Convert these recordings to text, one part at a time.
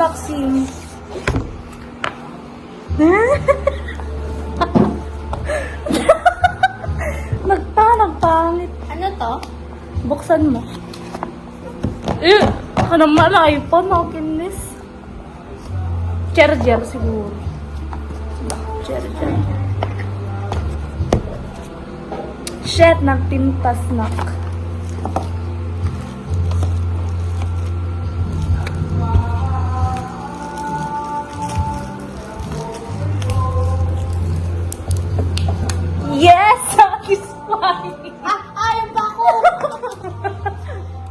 unboxing. Nagpangit. Ano to? Buksan mo. Ako naman, iPhone, makinis. Charger siguro. Charger. Shit, nagtintas na. Yes! Satisfying! Ayaw pa ako!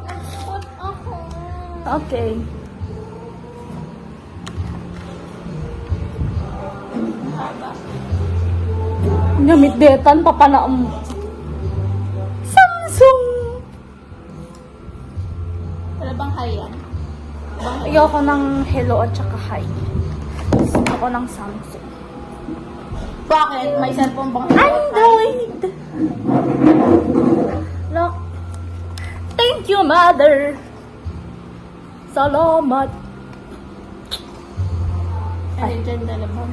Nagput ako. Okay. Gamit detan, papanaam. Samsung! Wala bang hi yan? Ayoko ng hello at saka hi. Gusto ko ng Samsung. Bakit? May cellphone bang Android! Look. Thank you, mother. Salamat. Ay, dyan dalabang.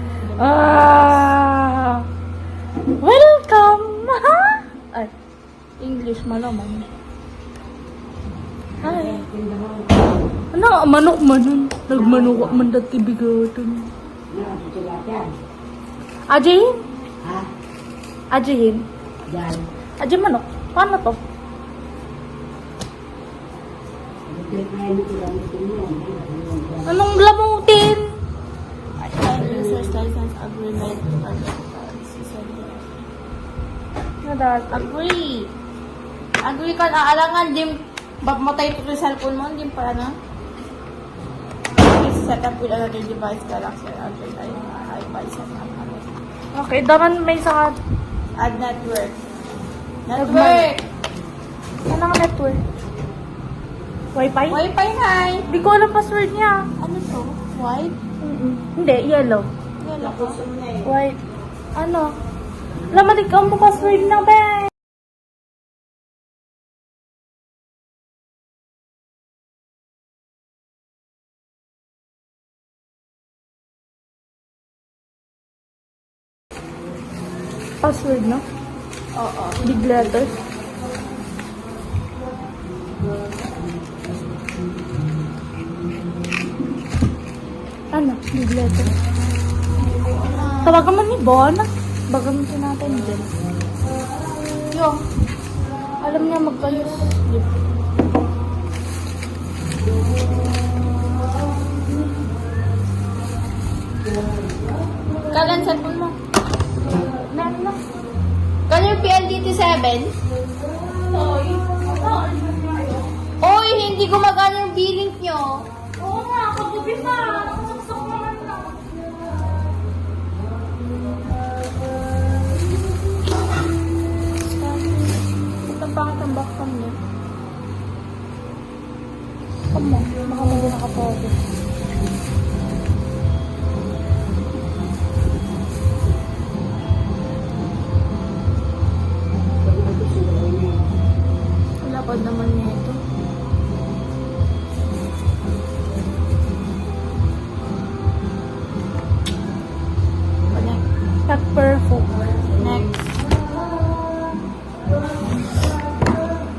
Welcome! Ay, English malaman. Hi. Ano, manok man. Nagmanok man dati bigatan. Ajayin? Ha? Ajayin? Yan. Ajayin manok. Paano to? Anong lamutin? User's license agreement. Ano dat? Agree. Agree ka na. Alangan, di matay ito yung cellphone mo. Hindi pa na. Please set up with another device. Galaxy Android iPad setup. Okay, daman may sa... Add network. Network! Anong network? Wi-Fi? Wi-Fi na. Hindi ko alam password niya. Ano to? White? Hindi, yellow. Yellow ko. White. Ano? Alam, ikaw mo password na, be. Password, no? Oo. Big letters. Ano? Big letters. Tawagan mo ni Bon. Bagan mo natin din. Yo. Alam niya magkayos. Kalan cellphone mo? Meron na. Kano yung PLDT7? Oy, hindi gumagana yung billing nyo. Oo nga, kagabi pa. Nakasaksak naman na. Ito pangit ang backcam niya. Come on, baka hindi nakapagod. Lapad naman niya ito. Connect. Not perfect. Next.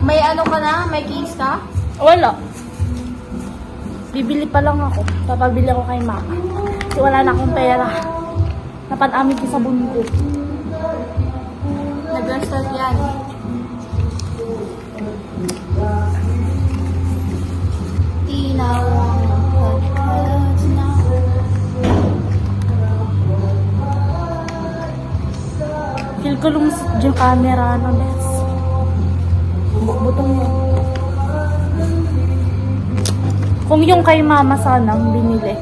May ano ka na? May keys ka? Wala. Bibili pa lang ako. Papabili ako kay mama. Kasi wala na akong pera. Napan-amig ko sa bungo. Nag-restart yan. Tinaw. Feel ko lumusot yung camera na bes. Butong yun. Kung yung kay mama sanang binili.